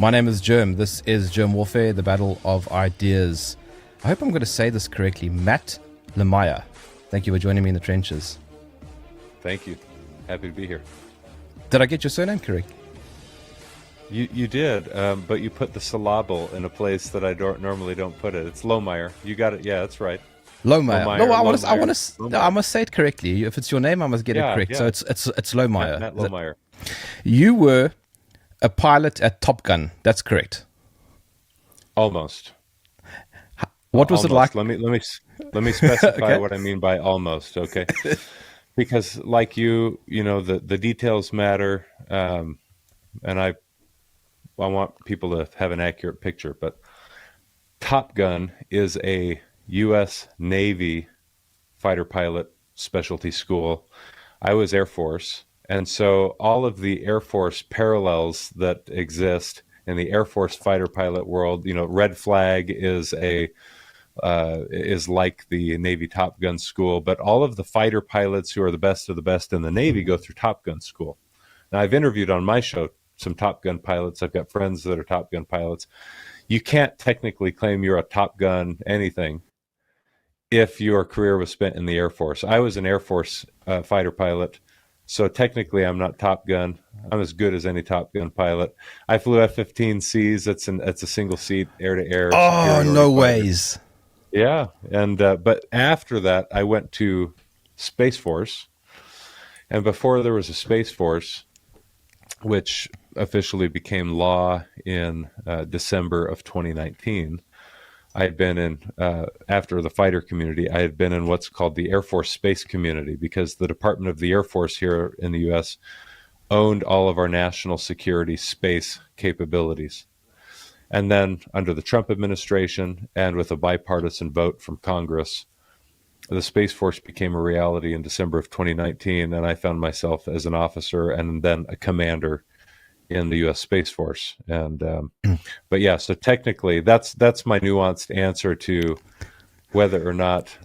My name is Germ. This is Germ Warfare, the battle of ideas. I hope I'm going to say this correctly. Matt Lemire, thank you for joining me in the trenches. Thank you. Happy to be here. Did I get your surname correct? You did, but you put the syllable in a place that I normally don't put it. It's Lohmeyer. You got it. Yeah, that's right. Lohmeyer. No, Lohmeyer. I must say it correctly. If it's your name, I must get it correct. Yeah. So it's Lohmeyer. Matt Lohmeyer. You were a pilot at Top Gun. That's correct. Almost. What was it like? Let me specify Okay. what I mean by almost. Okay, because like you know the details matter, and I want people to have an accurate picture. But Top Gun is a U.S. Navy fighter pilot specialty school. I was Air Force, and so all of the Air Force parallels that exist in the Air Force fighter pilot world, Red Flag is like the Navy Top Gun school, but all of the fighter pilots who are the best of the best in the Navy go through Top Gun school. Now, I've interviewed on my show some Top Gun pilots. I've got friends that are Top Gun pilots. You can't technically claim you're a Top Gun anything if your career was spent in the Air Force. I was an Air Force fighter pilot, so technically I'm not Top Gun. I'm as good as any Top Gun pilot. I flew F-15Cs. That's a single seat air to air. Oh, no ways. Yeah, and but after that, I went to Space Force, and before there was a Space Force, which officially became law in December of 2019, I had been in, after the fighter community, I had been in what's called the Air Force Space Community, because the Department of the Air Force here in the U.S. owned all of our national security space capabilities. And then under the Trump administration and with a bipartisan vote from Congress, the Space Force became a reality in December of 2019, and I found myself as an officer and then a commander in the U.S. Space Force. And but yeah, so technically, that's my nuanced answer to whether or not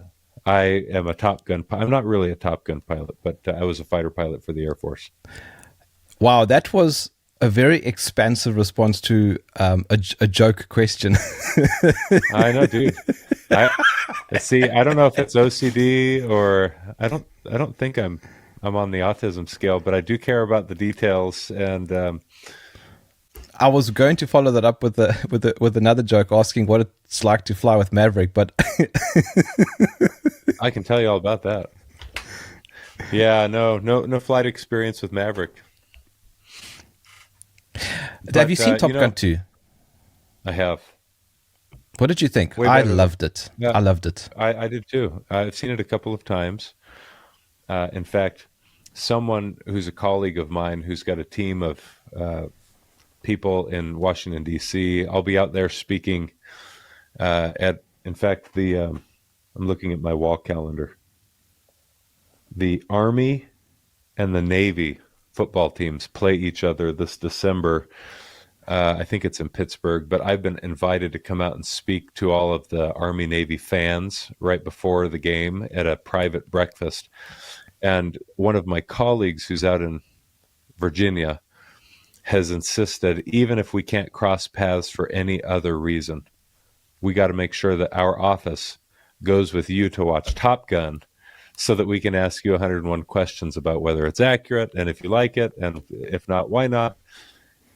I am a Top Gun. I'm not really a Top Gun pilot, but I was a fighter pilot for the Air Force. Wow, that was a very expansive response to a joke question. I know, dude. I don't know if it's OCD or I don't think I'm on the autism scale, but I do care about the details. And I was going to follow that up with another joke, asking what it's like to fly with Maverick, but I can tell you all about that. Yeah, no flight experience with Maverick. Have you seen Top Gun 2? I have. What did you think? Way I better. loved it. Yeah. I loved it. I did too. I've seen it a couple of times. In fact, someone who's a colleague of mine who's got a team of people in Washington, D.C., I'll be out there speaking in fact, I'm looking at my wall calendar. The Army and the Navy football teams play each other this December. I think it's in Pittsburgh, but I've been invited to come out and speak to all of the Army Navy fans right before the game at a private breakfast. And one of my colleagues who's out in Virginia has insisted, even if we can't cross paths for any other reason, we got to make sure that our office goes with you to watch Top Gun so that we can ask you 101 questions about whether it's accurate and if you like it, and if not, why not?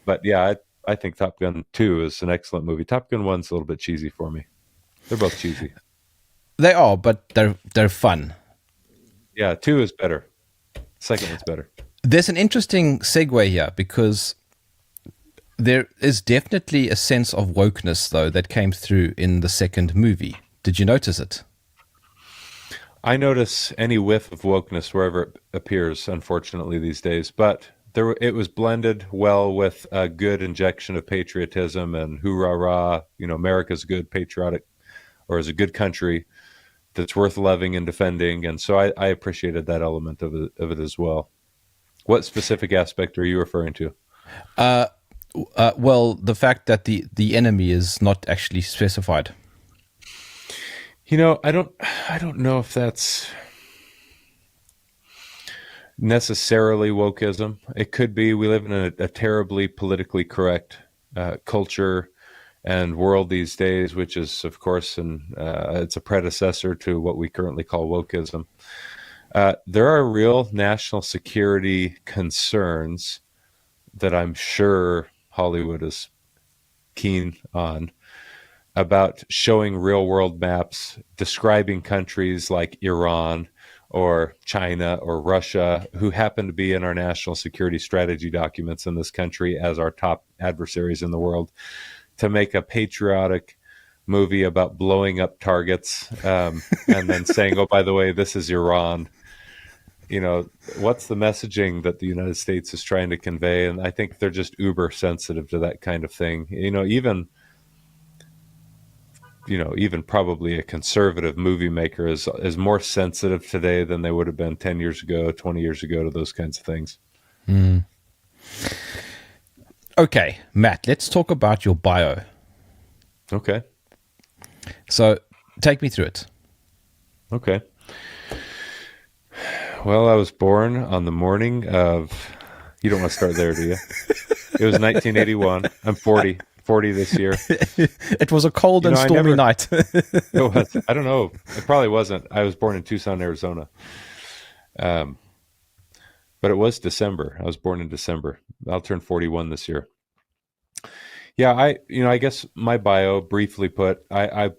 But yeah, I think Top Gun 2 is an excellent movie. Top Gun 1's a little bit cheesy for me. They're both cheesy. They are, but they're fun. Yeah, 2 is better. Second one's better. There's an interesting segue here because there is definitely a sense of wokeness, though, that came through in the second movie. Did you notice it? I notice any whiff of wokeness wherever it appears, unfortunately, these days. But it was blended well with a good injection of patriotism and hoorah-rah, America's good, patriotic, or is a good country that's worth loving and defending. And so I appreciated that element of it as well. What specific aspect are you referring to? Well, the fact that the enemy is not actually specified. I don't know if that's necessarily wokeism. It could be. We live in a terribly politically correct culture and world these days, which is, of course, it's a predecessor to what we currently call wokeism. There are real national security concerns that I'm sure Hollywood is keen on about showing real world maps, describing countries like Iran or China or Russia, who happen to be in our national security strategy documents in this country as our top adversaries in the world, to make a patriotic movie about blowing up targets, and then saying, oh, by the way, this is Iran. You know, what's the messaging that the United States is trying to convey? And I think they're just uber sensitive to that kind of thing. Even probably a conservative movie maker is more sensitive today than they would have been 10 years ago, 20 years ago to those kinds of things. Mm. Okay, Matt, let's talk about your bio. Okay. So take me through it. Okay. Well, I was born on the morning of, you don't want to start there, do you? It was 1981. I'm 40 this year. It was a cold and stormy night. It was. I don't know. It probably wasn't. I was born in Tucson, Arizona. But it was December. I was born in December. I'll turn 41 this year. Yeah, I guess my bio, briefly put, I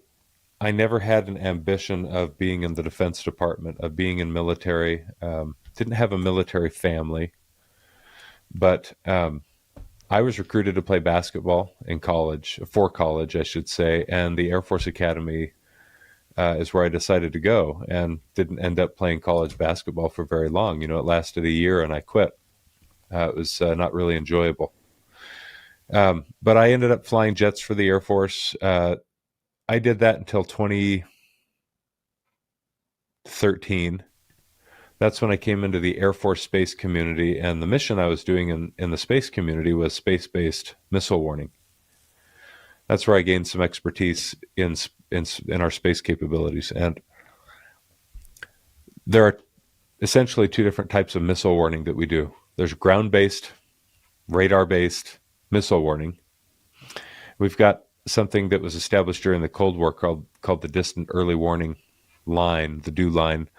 never had an ambition of being in the Defense Department, of being in military. Didn't have a military family, but I was recruited to play basketball in college, for college, I should say, and the Air Force Academy is where I decided to go, and didn't end up playing college basketball for very long. It lasted a year, and I quit. It was not really enjoyable. But I ended up flying jets for the Air Force. I did that until 2013. That's when I came into the Air Force space community, and the mission I was doing in the space community was space-based missile warning. That's where I gained some expertise in our space capabilities. And there are essentially two different types of missile warning that we do. There's ground-based, radar-based missile warning. We've got something that was established during the Cold War called the Distant Early Warning Line, the DEW line,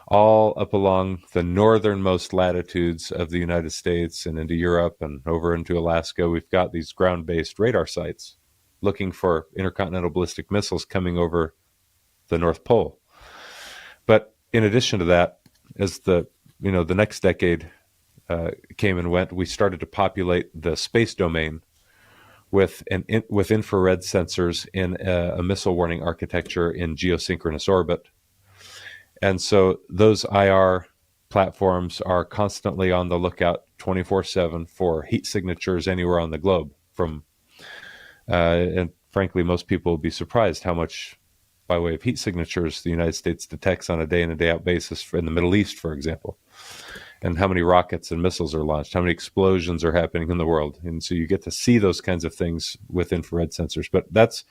all up along the northernmost latitudes of the United States and into Europe and over into Alaska. We've got these ground-based radar sites looking for intercontinental ballistic missiles coming over the North Pole. But in addition to that, as the next decade came and went, we started to populate the space domain with infrared sensors in a missile warning architecture in geosynchronous orbit. And so those IR platforms are constantly on the lookout 24/7 for heat signatures anywhere on the globe. And frankly, most people will be surprised how much, by way of heat signatures, the United States detects on a day in and day out basis in the Middle East, for example, and how many rockets and missiles are launched, how many explosions are happening in the world. And so you get to see those kinds of things with infrared sensors. But that's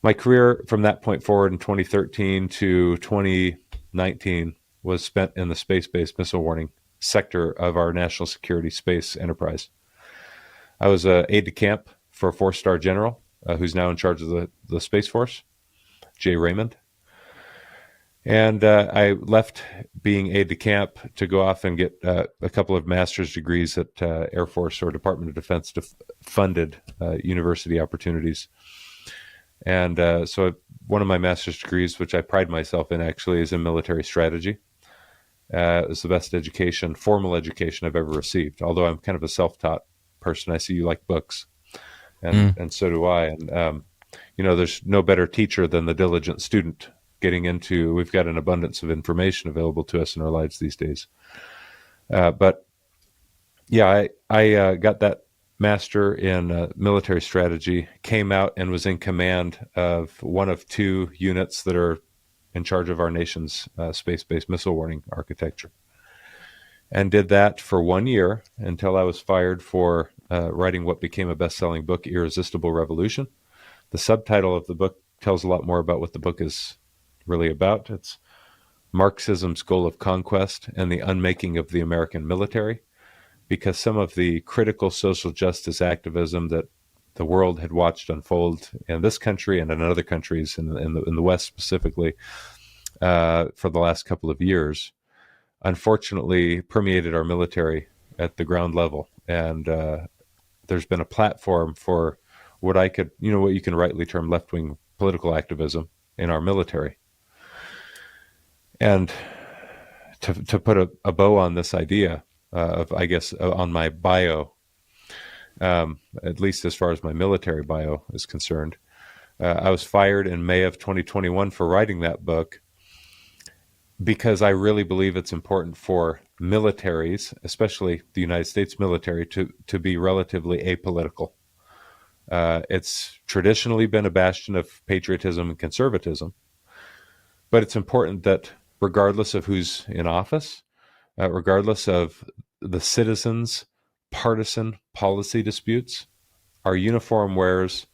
my career from that point forward in 2013 to 2019 was spent in the space-based missile warning sector of our national security space enterprise. I was an aide-de-camp for a four-star general who's now in charge of the Space Force, Jay Raymond. And I left being aide-de-camp to go off and get a couple of master's degrees at Air Force or Department of Defense funded university opportunities. And so one of my master's degrees, which I pride myself in actually, is in military strategy. It was the best education, formal education I've ever received. Although I'm kind of a self-taught person. I see you like books, and so do I. And, there's no better teacher than the diligent student getting into. We've got an abundance of information available to us in our lives these days. But yeah, I got that master in military strategy, came out and was in command of one of two units that are in charge of our nation's space-based missile warning architecture, and did that for 1 year until I was fired for writing what became a best-selling book, Irresistible Revolution. The subtitle of the book tells a lot more about what the book is really about. It's Marxism's Goal of Conquest and the Unmaking of the American Military, because some of the critical social justice activism that the world had watched unfold in this country and in other countries in the West specifically for the last couple of years, unfortunately permeated our military at the ground level. And there's been a platform for what what you can rightly term left-wing political activism in our military. And to put a bow on this idea on my bio, at least as far as my military bio is concerned, I was fired in May of 2021 for writing that book because I really believe it's important for militaries, especially the United States military, to be relatively apolitical. It's traditionally been a bastion of patriotism and conservatism, but it's important that regardless of who's in office, regardless of the citizens' partisan policy disputes, our uniform wearers,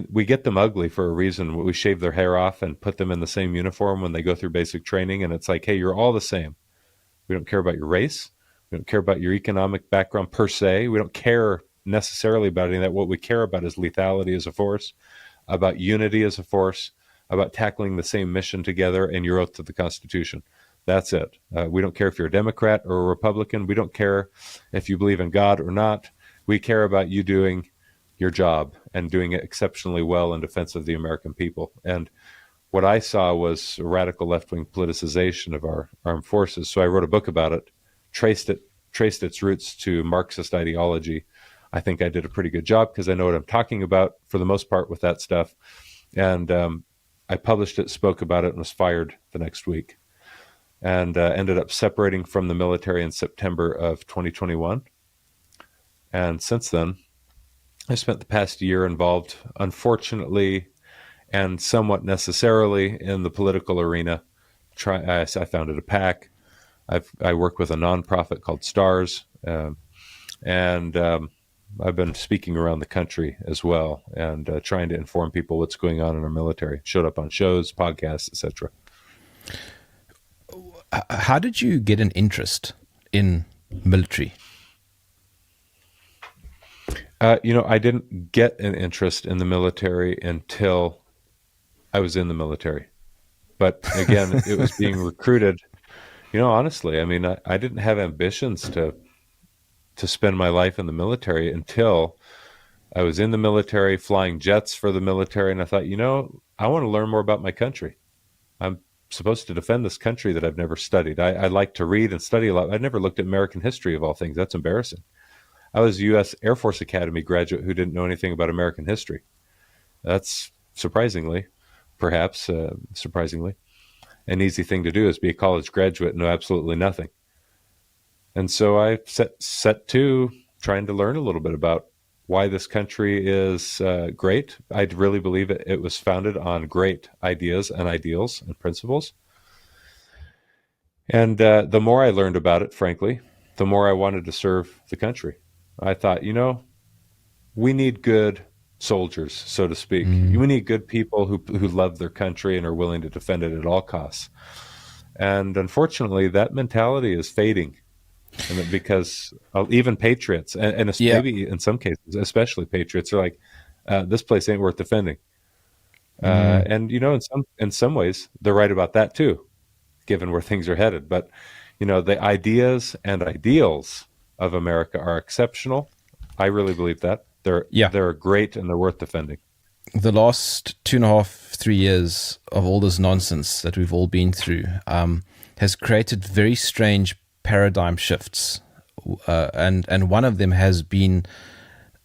we get them ugly for a reason. We shave their hair off and put them in the same uniform when they go through basic training, and it's like, hey, you're all the same. We don't care about your race. We don't care about your economic background per se. We don't care necessarily about any of that. What we care about is lethality as a force, about unity as a force, about tackling the same mission together, and your oath to the Constitution. That's it. We don't care if you're a Democrat or a Republican. We don't care if you believe in God or not. We care about you doing your job and doing it exceptionally well in defense of the American people. And what I saw was a radical left-wing politicization of our armed forces. So I wrote a book about it, traced its roots to Marxist ideology. I think I did a pretty good job because I know what I'm talking about for the most part with that stuff. And I published it, spoke about it, and was fired the next week. And ended up separating from the military in September of 2021. And since then, I spent the past year involved, unfortunately, and somewhat necessarily in the political arena. I founded a PAC. I work with a nonprofit called STARS. And I've been speaking around the country as well and trying to inform people what's going on in our military. Showed up on shows, podcasts, etc. How did you get an interest in military? I didn't get an interest in the military until I was in the military. But again, it was being recruited. Honestly, I didn't have ambitions to spend my life in the military until I was in the military, flying jets for the military. And I thought, I want to learn more about my country. I'm supposed to defend this country that I've never studied. I like to read and study a lot. I never looked at American history of all things. That's embarrassing. I was a U.S. Air Force Academy graduate who didn't know anything about American history. That's surprisingly, an easy thing to do is be a college graduate and know absolutely nothing. And so I set to trying to learn a little bit about why this country is great. I really believe it was founded on great ideas and ideals and principles. And the more I learned about it, frankly, the more I wanted to serve the country. I thought, we need good soldiers, so to speak. Mm-hmm. We need good people who love their country and are willing to defend it at all costs. And unfortunately, that mentality is fading. And because even patriots, and maybe in some cases, especially patriots, are like, this place ain't worth defending. And in some ways, they're right about that too, given where things are headed. But the ideas and ideals of America are exceptional. I really believe that they're great and they're worth defending. The last 2.5, 3 years of all this nonsense that we've all been through has created very strange paradigm shifts, and one of them has been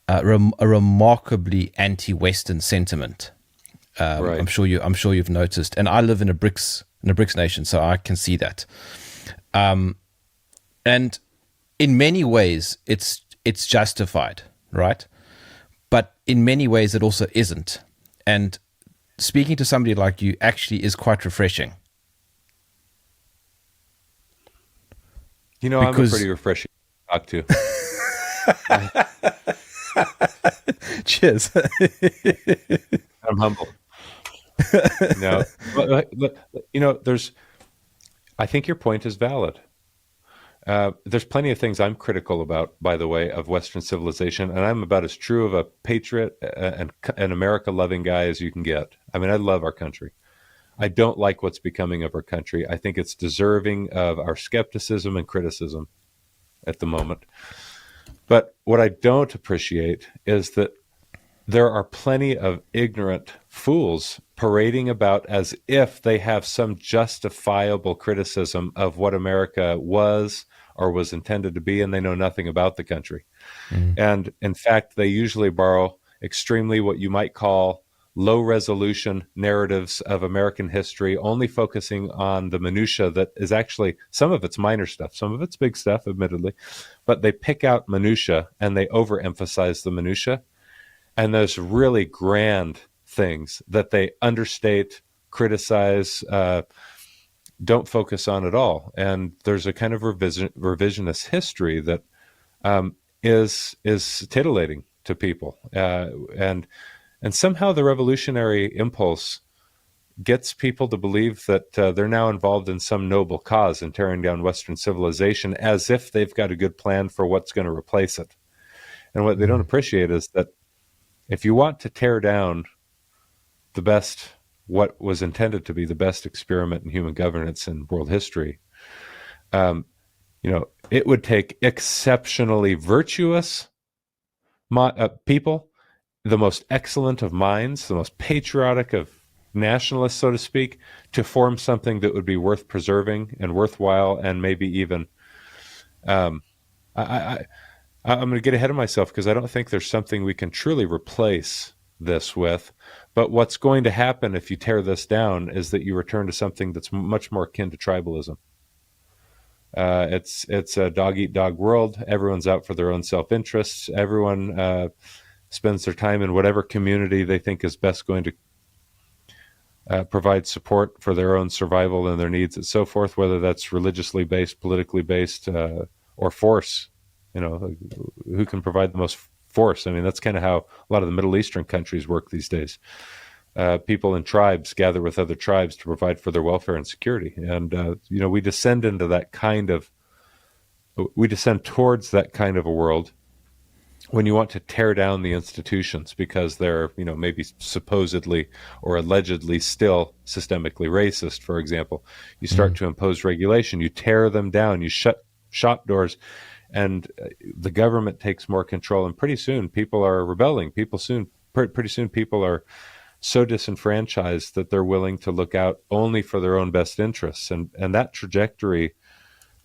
a remarkably anti-Western sentiment. Right. I'm sure you've noticed, and I live in a BRICS nation, so I can see that. And in many ways, it's justified, right? But in many ways, it also isn't. And speaking to somebody like you actually is quite refreshing. I'm a pretty refreshing to talk to. Cheers. I'm humble. No, but I think your point is valid. There's plenty of things I'm critical about, by the way, of Western civilization, and I'm about as true of a patriot and an America-loving guy as you can get. I mean, I love our country. I don't like what's becoming of our country. I think it's deserving of our skepticism and criticism at the moment. But what I don't appreciate is that there are plenty of ignorant fools parading about as if they have some justifiable criticism of what America was or was intended to be, and they know nothing about the country. And in fact, they usually borrow extremely what you might call low resolution narratives of American history, only focusing on the minutia that is actually, some of it's minor stuff, some of it's big stuff, admittedly, but they pick out minutia and they overemphasize the minutia. And those really grand things that they understate, criticize, don't focus on at all. And there's a kind of revisionist history that is titillating to people, and somehow the revolutionary impulse gets people to believe that they're now involved in some noble cause in tearing down Western civilization, as if they've got a good plan for what's going to replace it. And what they don't appreciate is that if you want to tear down the best, what was intended to be the best experiment in human governance in world history, it would take exceptionally virtuous people, the most excellent of minds, the most patriotic of nationalists, so to speak, to form something that would be worth preserving and worthwhile, and maybe even. I'm going to get ahead of myself because I don't think there's something we can truly replace this with. But what's going to happen if you tear this down is that you return to something that's much more akin to tribalism. It's a dog-eat-dog world. Everyone's out for their own self-interests. Everyone spends their time in whatever community they think is best going to provide support for their own survival and their needs and so forth, whether that's religiously based, politically based, or force. Who can provide the most force? I mean, that's kind of how a lot of the Middle Eastern countries work these days. People in tribes gather with other tribes to provide for their welfare and security. And, we descend towards that kind of a world when you want to tear down the institutions because they're, maybe supposedly or allegedly still systemically racist, for example. You start to impose regulation, you tear them down, you shut shop doors, and the government takes more control. And pretty soon people are rebelling. Pretty soon people are so disenfranchised that they're willing to look out only for their own best interests. And that trajectory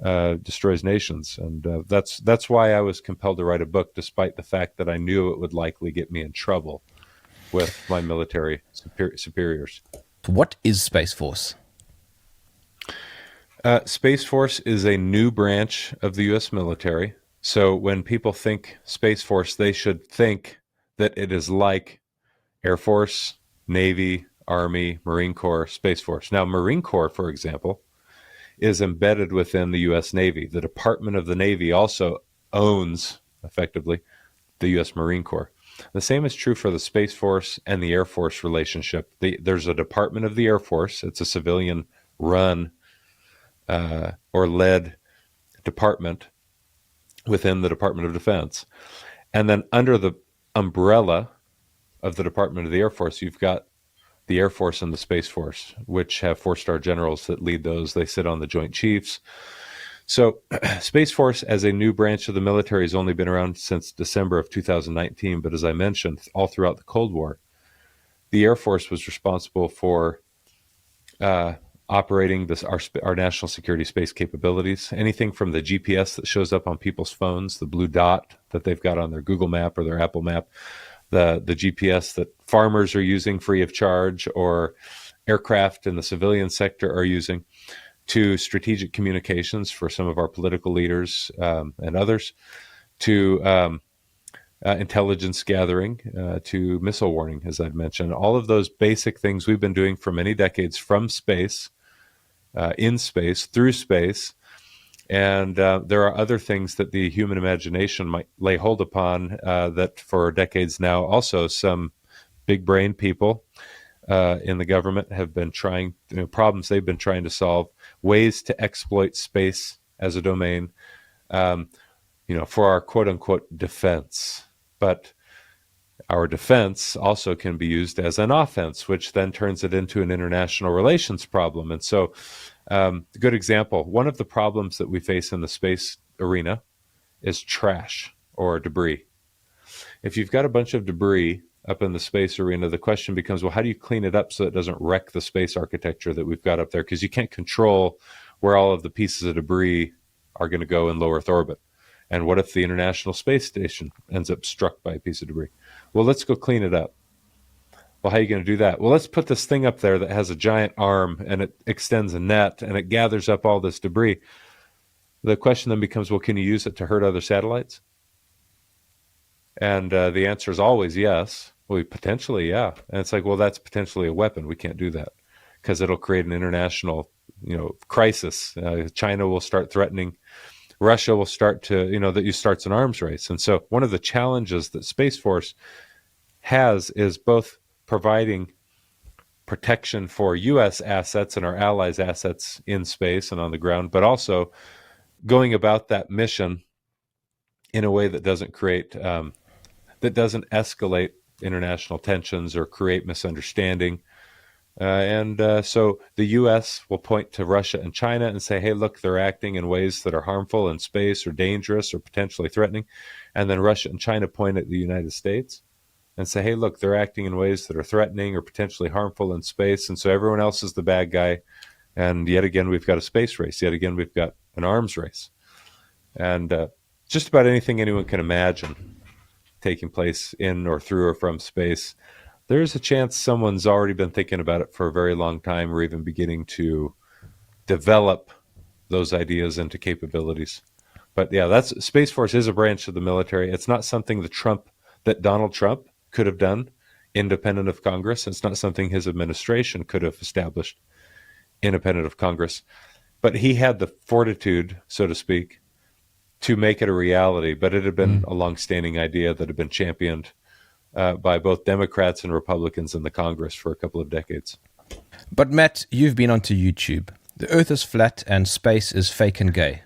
destroys nations. And that's why I was compelled to write a book, despite the fact that I knew it would likely get me in trouble with my military superiors. What is Space Force? Space Force is a new branch of the U.S. military. So when people think Space Force, they should think that it is like Air Force, Navy, Army, Marine Corps, Space Force. Now, Marine Corps, for example, is embedded within the U.S. Navy. The Department of the Navy also owns, effectively, the U.S. Marine Corps. The same is true for the Space Force and the Air Force relationship. There's a Department of the Air Force. It's a civilian-run or led department within the Department of Defense. And then under the umbrella of the Department of the Air Force, you've got the Air Force and the Space Force, which have 4-star generals that lead those. They sit on the Joint Chiefs. So Space Force as a new branch of the military has only been around since December of 2019. But as I mentioned, all throughout the Cold War, the Air Force was responsible for operating our national security space capabilities. Anything from the GPS that shows up on people's phones, the blue dot that they've got on their Google map or their Apple map, the GPS that farmers are using free of charge or aircraft in the civilian sector are using, to strategic communications for some of our political leaders and others, to intelligence gathering, to missile warning, as I've mentioned. All of those basic things we've been doing for many decades from space, in space, through space. And there are other things that the human imagination might lay hold upon that for decades now also some big brain people in the government have been trying, problems they've been trying to solve, ways to exploit space as a domain, um, for our quote unquote defense. But our defense also can be used as an offense, which then turns it into an international relations problem. And so, a good example, one of the problems that we face in the space arena is trash or debris. If you've got a bunch of debris up in the space arena, the question becomes, well, how do you clean it up so it doesn't wreck the space architecture that we've got up there? Because you can't control where all of the pieces of debris are going to go in low Earth orbit. And what if the International Space Station ends up struck by a piece of debris? Well, let's go clean it up. Well, how are you going to do that? Well, let's put this thing up there that has a giant arm and it extends a net and it gathers up all this debris. The question then becomes, well, can you use it to hurt other satellites? And the answer is always yes. Well, potentially, yeah. And it's like, well, that's potentially a weapon. We can't do that because it'll create an international, crisis. China will start threatening. Russia will start to, that starts an arms race. And so one of the challenges that Space Force has is both providing protection for U.S. assets and our allies' assets in space and on the ground, but also going about that mission in a way that doesn't escalate international tensions or create misunderstanding. So the U.S. will point to Russia and China and say, hey, look, they're acting in ways that are harmful in space or dangerous or potentially threatening. And then Russia and China point at the United States and say, hey, look, they're acting in ways that are threatening or potentially harmful in space. And so everyone else is the bad guy. And yet again, we've got a space race. Yet again, we've got an arms race. And just about anything anyone can imagine taking place in or through or from space, there's a chance someone's already been thinking about it for a very long time or even beginning to develop those ideas into capabilities. But yeah, Space Force is a branch of the military. It's not something that Donald Trump could have done independent of Congress. It's not something his administration could have established independent of Congress. But he had the fortitude, so to speak, to make it a reality. But it had been a longstanding idea that had been championed by both Democrats and Republicans in the Congress for a couple of decades. But Matt, you've been onto YouTube. The Earth is flat and space is fake and gay.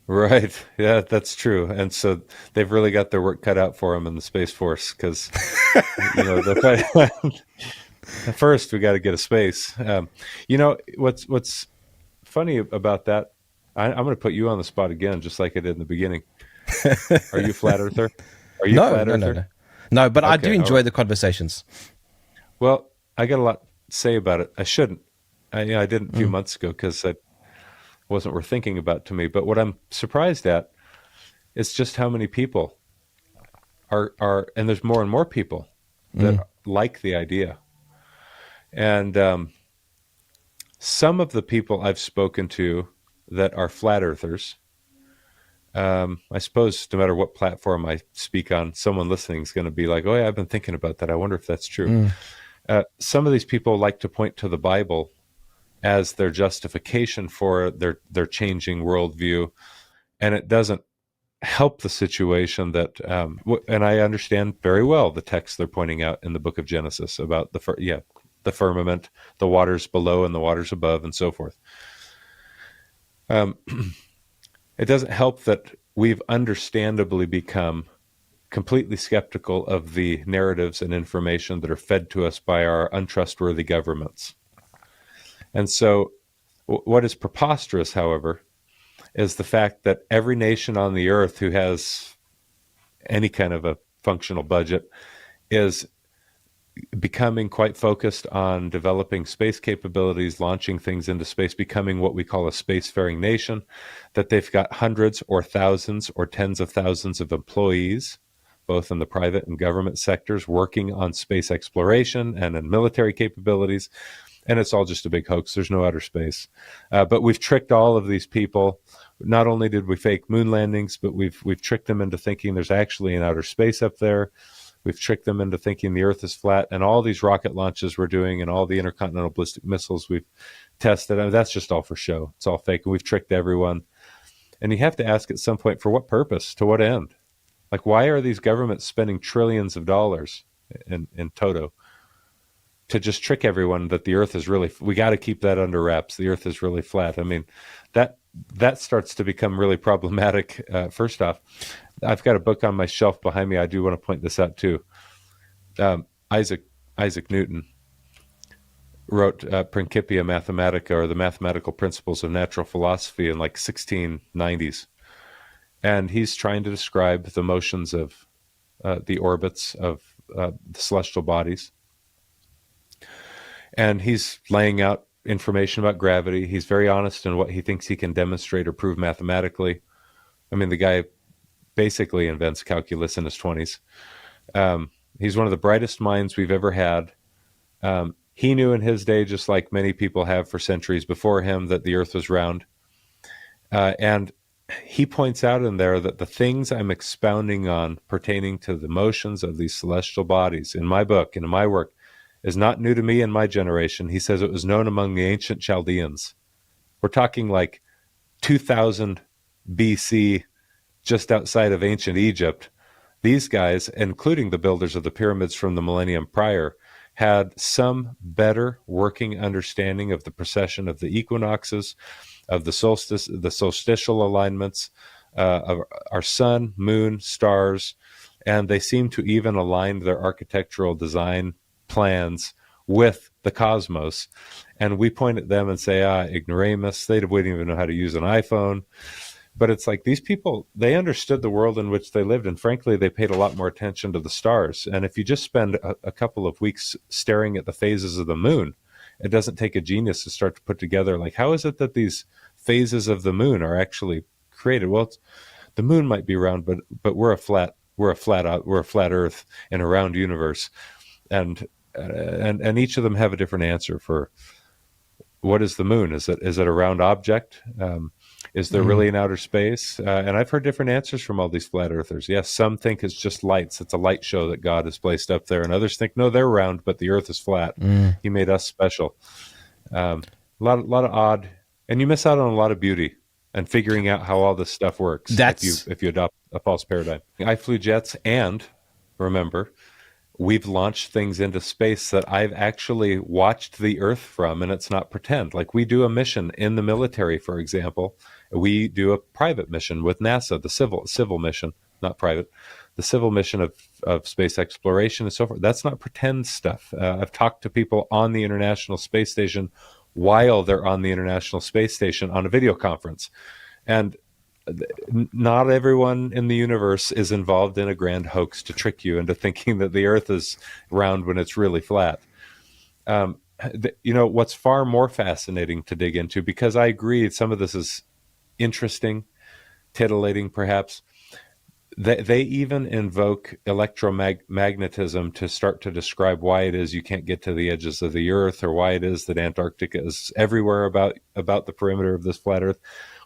Right. Yeah, that's true. And so they've really got their work cut out for them in the Space Force because, first we got to get a space. What's funny about that, I'm going to put you on the spot again, just like I did in the beginning. Are you a flat earther? Are you a flat earther? No, but okay, I do enjoy the conversations. Well, I got a lot to say about it. I shouldn't. I didn't a few months ago because it wasn't worth thinking about to me. But what I'm surprised at is just how many people are and there's more and more people that like the idea. And some of the people I've spoken to that are flat earthers, I suppose no matter what platform I speak on, someone listening is going to be like, oh yeah, I've been thinking about that. I wonder if that's true. Some of these people like to point to the Bible as their justification for their changing worldview. And it doesn't help the situation that, and I understand very well the text they're pointing out in the book of Genesis about the firmament, the waters below and the waters above and so forth. It doesn't help that we've understandably become completely skeptical of the narratives and information that are fed to us by our untrustworthy governments. And so what is preposterous, however, is the fact that every nation on the earth who has any kind of a functional budget is becoming quite focused on developing space capabilities, launching things into space, becoming what we call a spacefaring nation, that they've got hundreds or thousands or tens of thousands of employees, both in the private and government sectors, working on space exploration and in military capabilities. And it's all just a big hoax. There's no outer space. But we've tricked all of these people. Not only did we fake moon landings, but we've tricked them into thinking there's actually an outer space up there. We've tricked them into thinking the Earth is flat, and all these rocket launches we're doing and all the intercontinental ballistic missiles we've tested, that's just all for show. It's all fake, and we've tricked everyone. And you have to ask at some point, for what purpose? To what end? Like, why are these governments spending trillions of dollars in toto to just trick everyone that the Earth is really, we got to keep that under wraps. The Earth is really flat. I mean, that starts to become really problematic. First off, I've got a book on my shelf behind me. I do want to point this out too. Isaac Newton wrote Principia Mathematica, or the Mathematical Principles of Natural Philosophy, in like 1690s, and he's trying to describe the motions of the orbits of the celestial bodies, and he's laying out information about gravity. He's very honest in what he thinks he can demonstrate or prove mathematically. I mean, the guy basically invents calculus in his 20s. He's one of the brightest minds we've ever had. He knew in his day, just like many people have for centuries before him, that the earth was round. And he points out in there that the things I'm expounding on pertaining to the motions of these celestial bodies in my book and in my work is not new to me and my generation. He says it was known among the ancient Chaldeans. We're talking like 2000 BC, just outside of ancient Egypt. These guys, including the builders of the pyramids from the millennium prior, had some better working understanding of the precession of the equinoxes, of the solstice, the solstitial alignments, of our sun, moon, stars, and they seem to even align their architectural design plans with the cosmos. And we point at them and say, ignoramus, they wouldn't even know how to use an iPhone. But it's like these people, they understood the world in which they lived, and frankly, they paid a lot more attention to the stars. And if you just spend a couple of weeks staring at the phases of the moon, it doesn't take a genius to start to put together, like, how is it that these phases of the moon are actually created? Well, the moon might be round, but we're a flat Earth in a round universe, and each of them have a different answer for what is the moon. Is it a round object? Is there really an outer space? And I've heard different answers from all these flat earthers. Yes, some think it's just lights. It's a light show that God has placed up there. And others think, no, they're round, but the earth is flat. He made us special. A lot of odd, and you miss out on a lot of beauty and figuring out how all this stuff works if you adopt a false paradigm. I flew jets, and remember, we've launched things into space that I've actually watched the Earth from, and it's not pretend. Like, we do a mission in the military, for example. We do a private mission with NASA, the civil mission, not private, the civil mission of space exploration and so forth. That's not pretend stuff. I've talked to people on the International Space Station while they're on the International Space Station on a video conference. And not everyone in the universe is involved in a grand hoax to trick you into thinking that the earth is round when it's really flat. What's far more fascinating to dig into, because I agree some of this is interesting, titillating perhaps, they even invoke electromagnetism to start to describe why it is you can't get to the edges of the earth, or why it is that Antarctica is everywhere about the perimeter of this flat earth.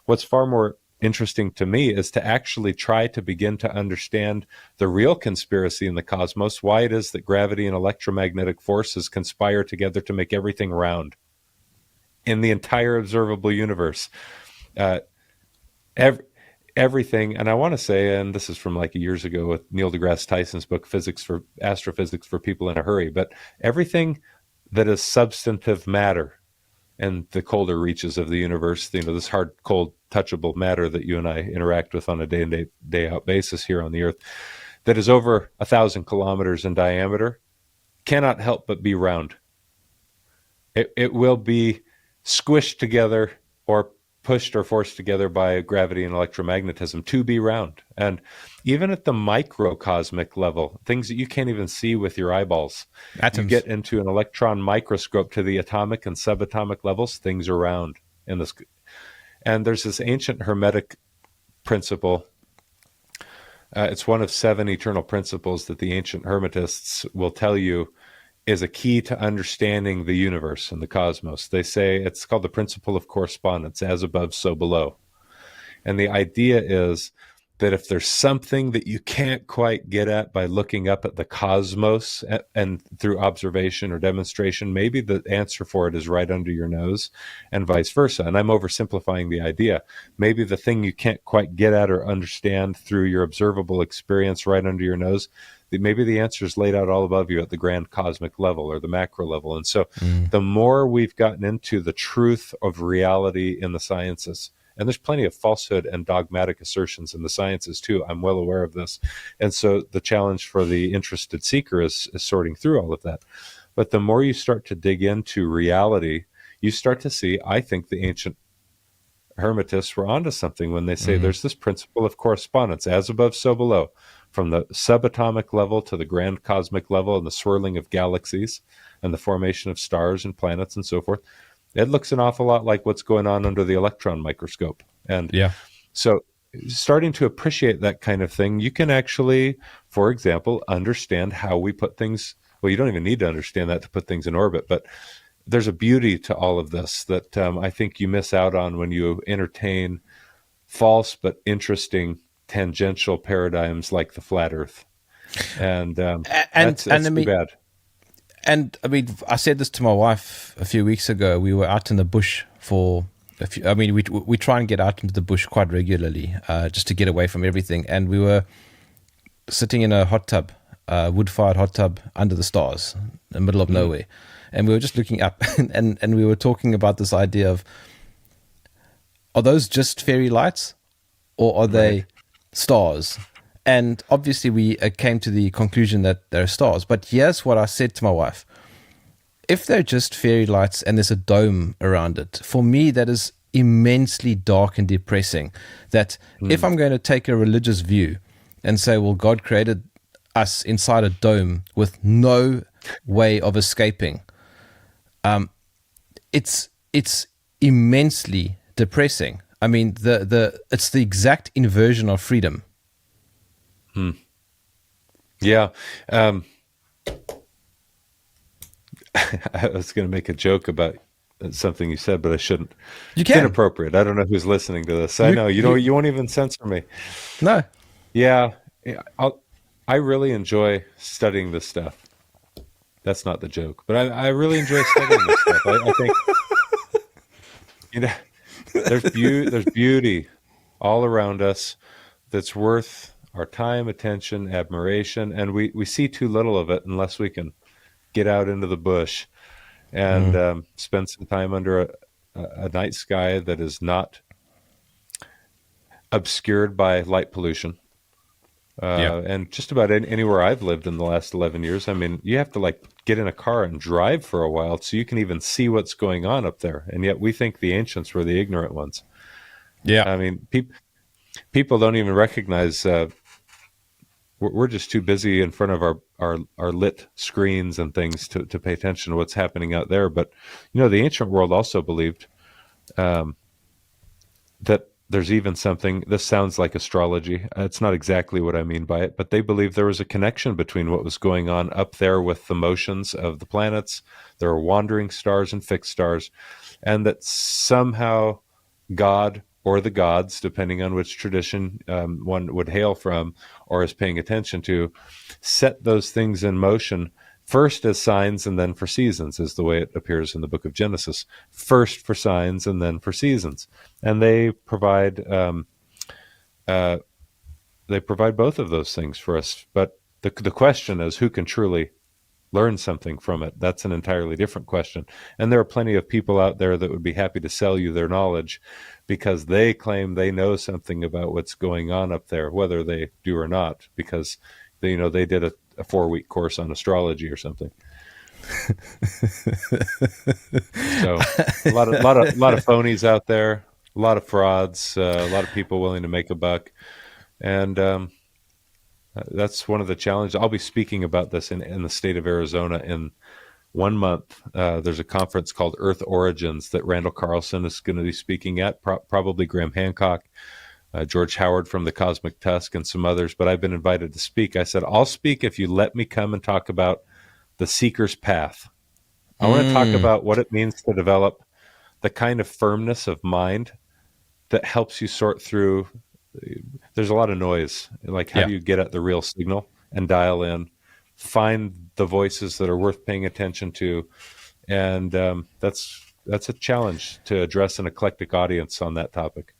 What's far more interesting to me is to actually try to begin to understand the real conspiracy in the cosmos, why it is that gravity and electromagnetic forces conspire together to make everything round in the entire observable universe. Everything, and I want to say, and this is from like years ago with Neil deGrasse Tyson's book, Astrophysics for People in a Hurry, but everything that is substantive matter and the colder reaches of the universe, this hard, cold, touchable matter that you and I interact with on a day in, day out basis here on the earth, that is over 1,000 kilometers in diameter, cannot help but be round. It will be squished together or pushed or forced together by gravity and electromagnetism to be round. And even at the microcosmic level, things that you can't even see with your eyeballs, atoms. You get into an electron microscope to the atomic and subatomic levels, things are round in this. And there's this ancient Hermetic principle. It's one of 7 eternal principles that the ancient Hermetists will tell you is a key to understanding the universe and the cosmos. They say it's called the principle of correspondence, as above, so below. And the idea is that if there's something that you can't quite get at by looking up at the cosmos and through observation or demonstration, maybe the answer for it is right under your nose, and vice versa. And I'm oversimplifying the idea. Maybe the thing you can't quite get at or understand through your observable experience right under your nose, maybe the answer is laid out all above you at the grand cosmic level or the macro level. And so the more we've gotten into the truth of reality in the sciences And there's plenty of falsehood and dogmatic assertions in the sciences too. I'm well aware of this. And so the challenge for the interested seeker is sorting through all of that. But the more you start to dig into reality, you start to see, I think the ancient Hermetists were onto something when they say there's this principle of correspondence, as above, so below, from the subatomic level to the grand cosmic level and the swirling of galaxies and the formation of stars and planets and so forth. It looks an awful lot like what's going on under the electron microscope. And so starting to appreciate that kind of thing, you can actually, for example, understand how we put things. Well, you don't even need to understand that to put things in orbit, but there's a beauty to all of this that I think you miss out on when you entertain false but interesting tangential paradigms like the flat Earth, and that's too bad. And I mean, I said this to my wife a few weeks ago. We were out in the bush for a few. I mean, we try and get out into the bush quite regularly, just to get away from everything. And we were sitting in a hot tub, wood-fired hot tub under the stars, in the middle of nowhere. And we were just looking up, and we were talking about this idea of, are those just fairy lights, or are they stars? And obviously we came to the conclusion that they're stars. But here's what I said to my wife. If they're just fairy lights and there's a dome around it, for me that is immensely dark and depressing. That if I'm going to take a religious view and say, well, God created us inside a dome with no way of escaping, it's immensely depressing. I mean, it's the exact inversion of freedom. Yeah. I was going to make a joke about something you said, but I shouldn't. You can. It's inappropriate. I don't know who's listening to this. I know you won't even censor me. No. Yeah. I really enjoy studying this stuff. That's not the joke, but I really enjoy studying this stuff. I think, there's beauty all around us that's worth our time, attention, admiration, and we see too little of it unless we can get out into the bush and spend some time under a night sky that is not obscured by light pollution. And just about anywhere I've lived in the last 11 years, I mean, you have to get in a car and drive for a while so you can even see what's going on up there. And yet we think the ancients were the ignorant ones. Yeah. I mean, people don't even recognize, we're just too busy in front of our lit screens and things to pay attention to what's happening out there. But, the ancient world also believed that there's even something, this sounds like astrology. It's not exactly what I mean by it, but they believed there was a connection between what was going on up there with the motions of the planets. There are wandering stars and fixed stars, and that somehow God or the gods, depending on which tradition one would hail from or is paying attention to, set those things in motion first as signs and then for seasons, is the way it appears in the book of Genesis. First for signs and then for seasons. And they provide both of those things for us. But the question is, who can truly learn something from it? That's an entirely different question. And there are plenty of people out there that would be happy to sell you their knowledge because they claim they know something about what's going on up there, whether they do or not, because they did a 4-week course on astrology or something. So a lot of phonies out there, a lot of frauds, a lot of people willing to make a buck, and that's one of the challenges. I'll be speaking about this in the state of Arizona in 1 month. There's a conference called Earth Origins that Randall Carlson is going to be speaking at, probably Graham Hancock, George Howard from the Cosmic Tusk, and some others, but I've been invited to speak. I said, I'll speak if you let me come and talk about the seeker's path. I want to talk about what it means to develop the kind of firmness of mind that helps you sort through. There's a lot of noise. How do you get at the real signal and dial in, find the voices that are worth paying attention to? And that's a challenge to address an eclectic audience on that topic.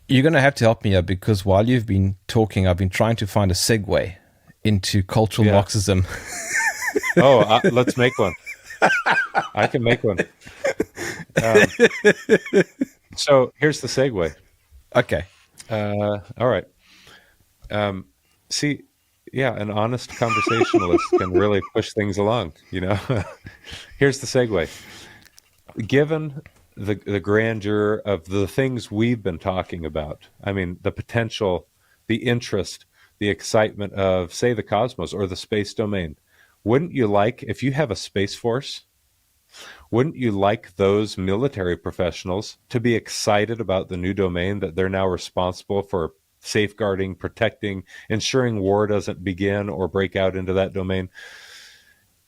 You're going to have to help me here, because while you've been talking, I've been trying to find a segue into cultural Marxism. Let's make one. I can make one. So here's the segue. Okay. All right. Um, See, yeah, an honest conversationalist can really push things along, you know. Here's the segue. Given the grandeur of the things we've been talking about, I mean, the potential, the interest, the excitement of, say, the cosmos or the space domain, wouldn't you like, if you have a space force, wouldn't you like those military professionals to be excited about the new domain that they're now responsible for safeguarding, protecting, ensuring war doesn't begin or break out into that domain?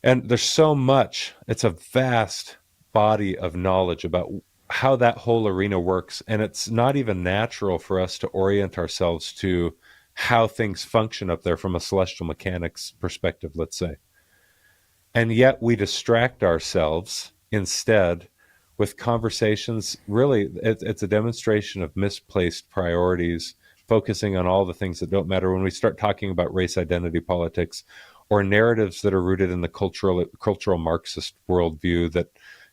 And there's so much, it's a vast body of knowledge about how that whole arena works. And it's not even natural for us to orient ourselves to how things function up there from a celestial mechanics perspective, let's say. And yet we distract ourselves instead with conversations. Really, it's a demonstration of misplaced priorities, focusing on all the things that don't matter when we start talking about race identity politics or narratives that are rooted in the cultural Marxist worldview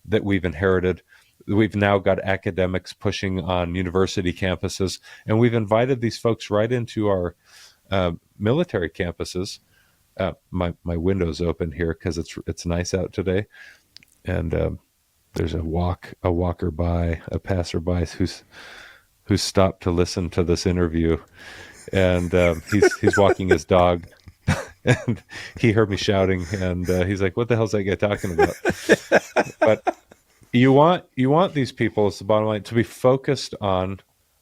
that we've inherited. We've now got academics pushing on university campuses, and we've invited these folks right into our military campuses. My window's open here because it's nice out today, and there's a walker by, a passerby who's stopped to listen to this interview, and he's walking his dog, and he heard me shouting, and he's like, "What the hell's that guy talking about?" But you want these people, it's the bottom line, to be focused on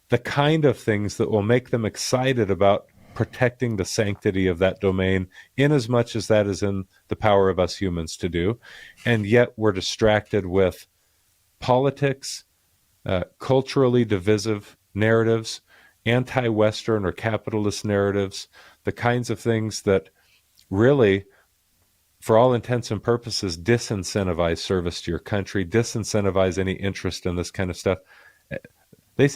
the kind of things that will make them excited about protecting the sanctity of that domain, in as much as that is in the power of us humans to do. And yet we're distracted with politics, culturally divisive narratives, anti-Western or capitalist narratives, the kinds of things that really, for all intents and purposes, disincentivize service to your country, disincentivize any interest in this kind of stuff. They,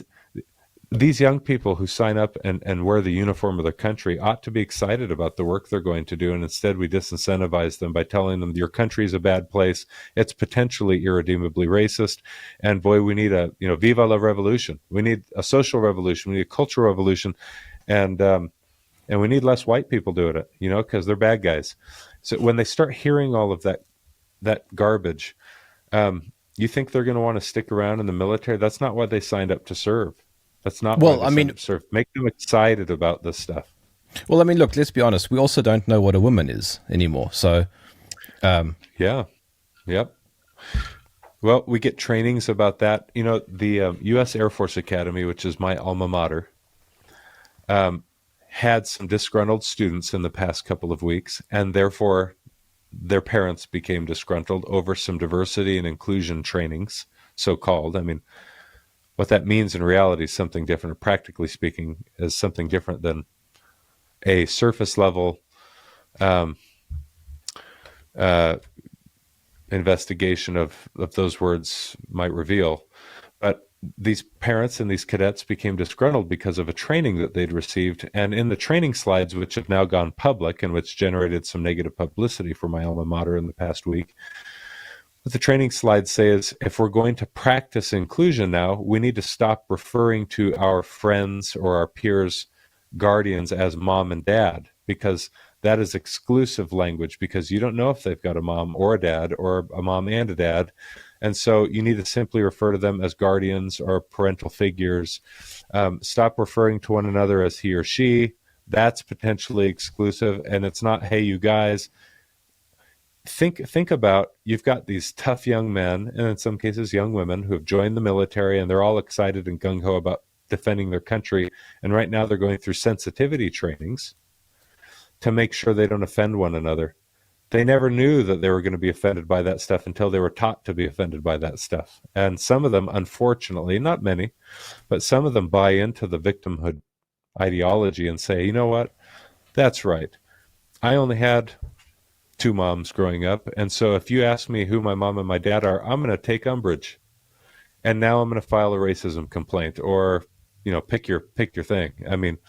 these young people who sign up and wear the uniform of their country ought to be excited about the work they're going to do. And instead we disincentivize them by telling them your country is a bad place. It's potentially irredeemably racist. And boy, we need viva la revolution. We need a social revolution. We need a cultural revolution. And we need less white people doing it, because they're bad guys. So when they start hearing all of that garbage, you think they're going to want to stick around in the military? That's not why they signed up to serve. That's not why they signed up to serve. Make them excited about this stuff. Well, I mean, look, let's be honest. We also don't know what a woman is anymore. So, yeah. Yep. Well, we get trainings about that. The U.S. Air Force Academy, which is my alma mater, had some disgruntled students in the past couple of weeks, and therefore their parents became disgruntled over some diversity and inclusion trainings, so-called. I mean, what that means in reality is something different. Practically speaking, is something different than a surface level investigation of those words might reveal. But these parents and these cadets became disgruntled because of a training that they'd received. And in the training slides, which have now gone public and which generated some negative publicity for my alma mater in the past week, what the training slides say is, if we're going to practice inclusion now, we need to stop referring to our friends or our peers' guardians as mom and dad, because that is exclusive language, because you don't know if they've got a mom or a dad or a mom and a dad. And so you need to simply refer to them as guardians or parental figures. Stop referring to one another as he or she. That's potentially exclusive. And it's not, hey, you guys. Think about, you've got these tough young men, and in some cases young women, who have joined the military, and they're all excited and gung-ho about defending their country. And right now they're going through sensitivity trainings to make sure they don't offend one another. They never knew that they were going to be offended by that stuff until they were taught to be offended by that stuff. And some of them, unfortunately, not many, but some of them buy into the victimhood ideology and say, you know what, that's right. I only had two moms growing up, and so if you ask me who my mom and my dad are, I'm going to take umbrage, and now I'm going to file a racism complaint, or pick your thing. I mean,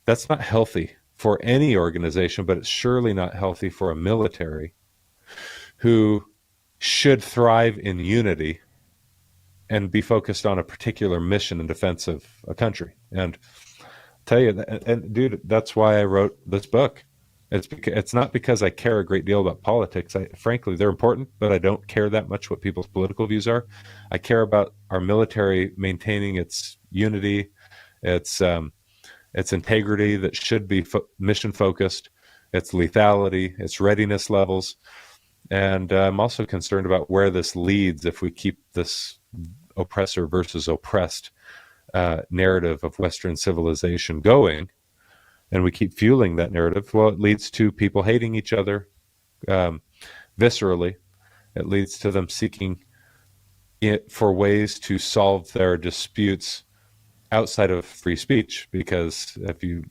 that's not healthy for any organization, but it's surely not healthy for a military who should thrive in unity and be focused on a particular mission in defense of a country. And tell you, and dude, that's why I wrote this book. It's not because I care a great deal about politics. Frankly, they're important, but I don't care that much what people's political views are. I care about our military maintaining its unity, its integrity that should be mission focused, its lethality, its readiness levels. And I'm also concerned about where this leads if we keep this oppressor versus oppressed narrative of Western civilization going, and we keep fueling that narrative. Well, it leads to people hating each other viscerally. It leads to them seeking it for ways to solve their disputes outside of free speech, because if you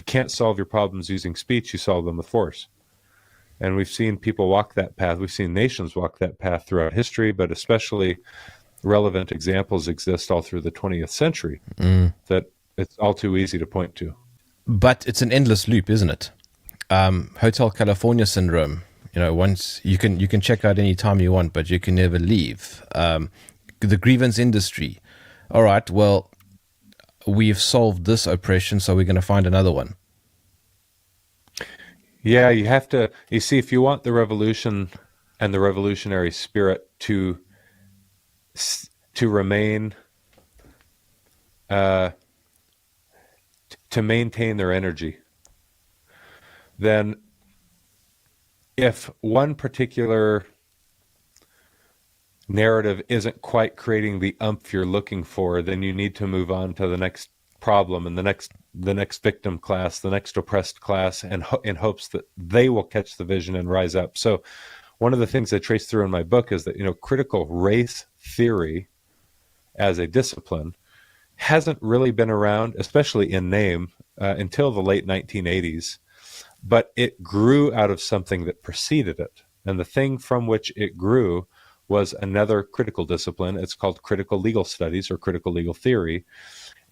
can't solve your problems using speech, you solve them with force. And we've seen people walk that path. We've seen nations walk that path throughout history, but especially relevant examples exist all through the 20th century that it's all too easy to point to. But it's an endless loop, isn't it? Hotel California syndrome. Once you can check out any time you want, but you can never leave. The grievance industry. All right, well, we've solved this oppression, so we're going to find another one. Yeah, you see, if you want the revolution and the revolutionary spirit to remain, to maintain their energy, then if one particular narrative isn't quite creating the umph you're looking for, then you need to move on to the next problem and the next victim class, the next oppressed class, and in hopes that they will catch the vision and rise up. So one of the things I trace through in my book is that, critical race theory as a discipline hasn't really been around, especially in name, until the late 1980s, but it grew out of something that preceded it. And the thing from which it grew was another critical discipline. It's called critical legal studies or critical legal theory.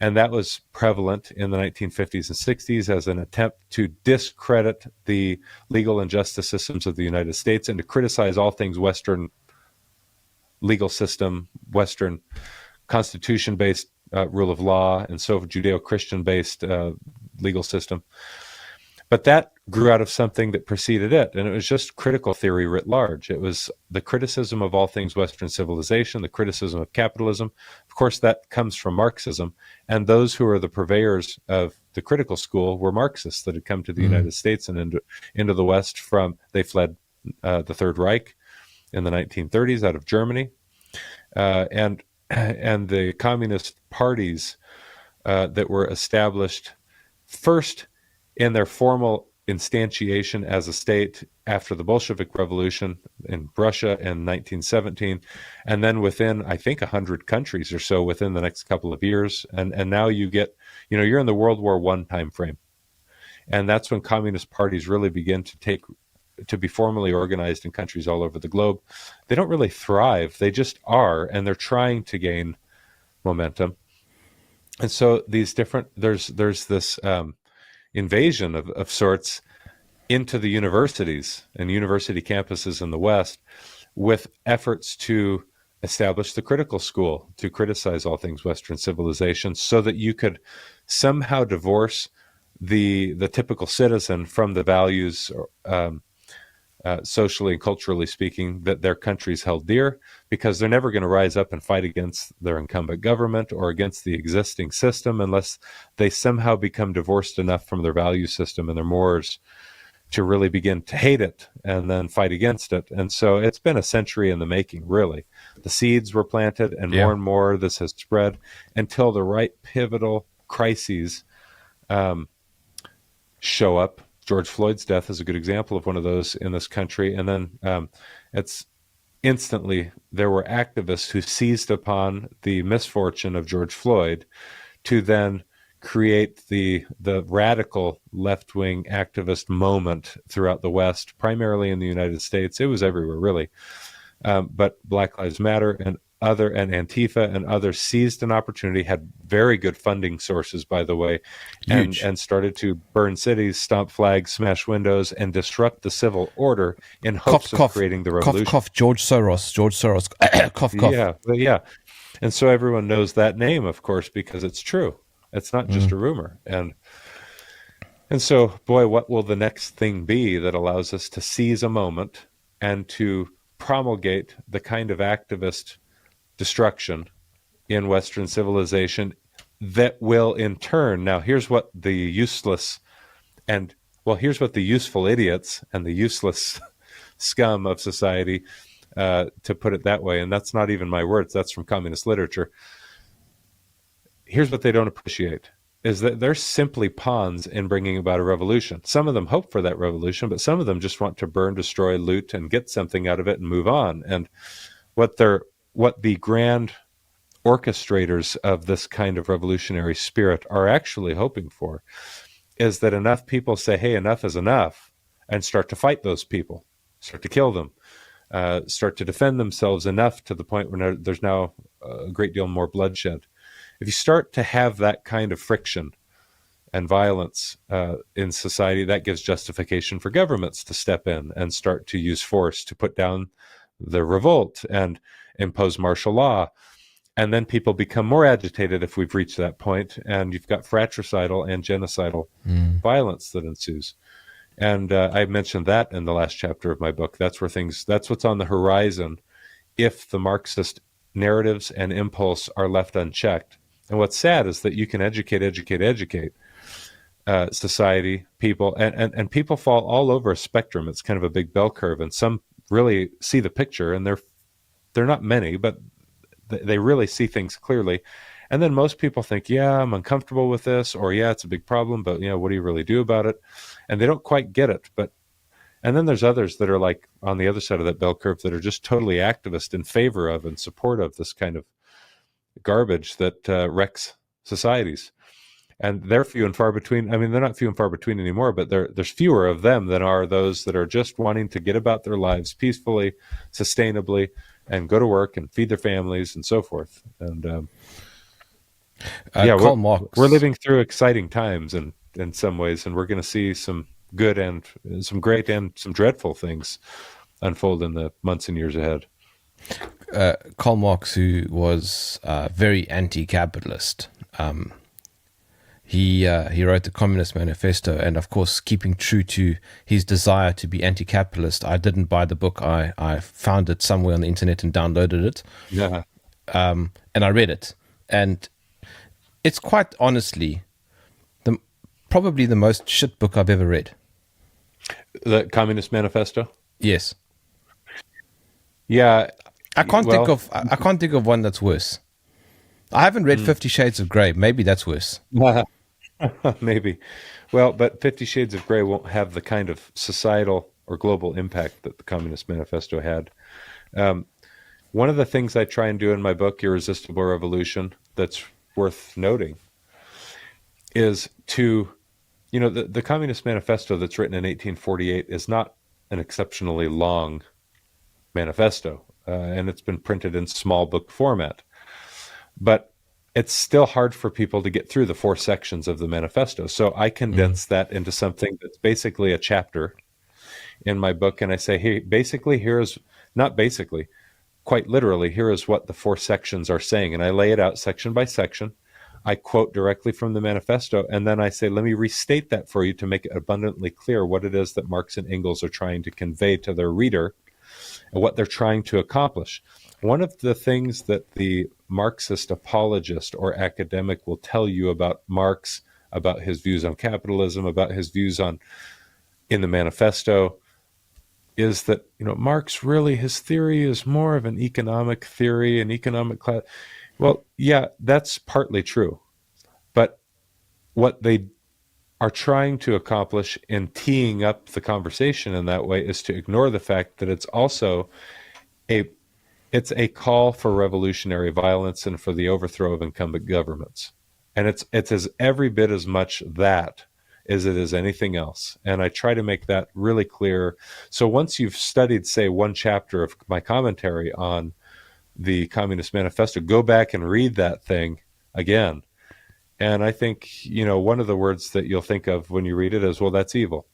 And that was prevalent in the 1950s and 60s as an attempt to discredit the legal and justice systems of the United States and to criticize all things Western legal system, Western constitution-based rule of law, and so Judeo-Christian-based legal system. But that grew out of something that preceded it, and it was just critical theory writ large. It was the criticism of all things Western civilization, the criticism of capitalism. Of course, that comes from Marxism, and those who are the purveyors of the critical school were Marxists that had come to the United States and into the West they fled the Third Reich in the 1930s out of Germany, and the communist parties that were established first in their formal instantiation as a state after the Bolshevik Revolution in Russia in 1917, and then within, I think, 100 countries or so within the next couple of years. And now you get, you're in the World War I time frame. And that's when communist parties really begin to be formally organized in countries all over the globe. They don't really thrive. They just are, and they're trying to gain momentum. And so there's this invasion of sorts into the universities and university campuses in the West with efforts to establish the critical school, to criticize all things Western civilization, so that you could somehow divorce the typical citizen from the values, socially and culturally speaking, that their countries held dear, because they're never going to rise up and fight against their incumbent government or against the existing system unless they somehow become divorced enough from their value system and their mores to really begin to hate it and then fight against it. And so it's been a century in the making, really. The seeds were planted, and more this has spread until the right pivotal crises show up. George Floyd's death is a good example of one of those in this country. And then it's instantly there were activists who seized upon the misfortune of George Floyd to then create the radical left-wing activist moment throughout the West, primarily in the United States. It was everywhere, really. But Black Lives Matter and Antifa and others seized an opportunity, had very good funding sources, by the way, and started to burn cities, stomp flags, smash windows, and disrupt the civil order in hopes of creating the revolution. Cough, George Soros. Cough. Yeah. And so everyone knows that name, of course, because it's true. It's not just Mm. a rumor. And so, boy, what will the next thing be that allows us to seize a moment and to promulgate the kind of activist destruction in Western civilization that will in turn, now here's what the useless and well, here's what the useful idiots and the useless scum of society, to put it that way, and that's not even my words, that's from communist literature. Here's what they don't appreciate is that they're simply pawns in bringing about a revolution. Some of them hope for that revolution, but some of them just want to burn, destroy, loot, and get something out of it and move on. And what the grand orchestrators of this kind of revolutionary spirit are actually hoping for is that enough people say, hey, enough is enough, and start to fight those people, start to kill them, start to defend themselves enough to the point where there's now a great deal more bloodshed. If you start to have that kind of friction and violence in society, that gives justification for governments to step in and start to use force to put down the revolt and impose martial law. And then people become more agitated if we've reached that point, and you've got fratricidal and genocidal violence that ensues. And I mentioned that in the last chapter of my book. That's what's on the horizon if the Marxist narratives and impulse are left unchecked. And what's sad is that you can educate society, people, and people fall all over a spectrum. It's kind of a big bell curve, and some really see the picture, and they're not many, but they really see things clearly. And then most people think, yeah, I'm uncomfortable with this, or yeah, it's a big problem, but what do you really do about it? And they don't quite get it. And then there's others that are like on the other side of that bell curve that are just totally activist in favor of and support of this kind of garbage that wrecks societies. And they're few and far between. I mean, they're not few and far between anymore, but there's fewer of them than are those that are just wanting to get about their lives peacefully, sustainably, and go to work and feed their families and so forth. And Karl Marx. we're living through exciting times in some ways, and we're going to see some good and some great and some dreadful things unfold in the months and years ahead. Karl Marx, who was very anti-capitalist, he wrote the Communist Manifesto, and of course, keeping true to his desire to be anti-capitalist, I didn't buy the book. I found it somewhere on the internet and downloaded it. Yeah. And I read it, and it's quite honestly probably the most shit book I've ever read. The Communist Manifesto? Yes. Yeah. I can't think of one that's worse. I haven't read 50 Shades of Grey. Maybe that's worse. Maybe. Well, but 50 Shades of Grey won't have the kind of societal or global impact that the Communist Manifesto had. One of the things I try and do in my book, Irresistible Revolution, that's worth noting is to, the Communist Manifesto that's written in 1848 is not an exceptionally long manifesto, and it's been printed in small book format. But it's still hard for people to get through the 4 sections of the manifesto. So I condense that into something that's basically a chapter in my book. And I say, hey, quite literally, here is what the 4 sections are saying. And I lay it out section by section. I quote directly from the manifesto. And then I say, let me restate that for you to make it abundantly clear what it is that Marx and Engels are trying to convey to their reader and what they're trying to accomplish. One of the things that the Marxist apologist or academic will tell you about Marx, about his views on capitalism, about his views in the manifesto, is that Marx really, his theory is more of an economic theory, an economic class. Well, yeah, that's partly true, but what they are trying to accomplish in teeing up the conversation in that way is to ignore the fact that it's also it's a call for revolutionary violence and for the overthrow of incumbent governments. And it's as every bit as much that as it is anything else. And I try to make that really clear. So once you've studied, say, one chapter of my commentary on the Communist Manifesto, go back and read that thing again. And I think, one of the words that you'll think of when you read it is, well, that's evil.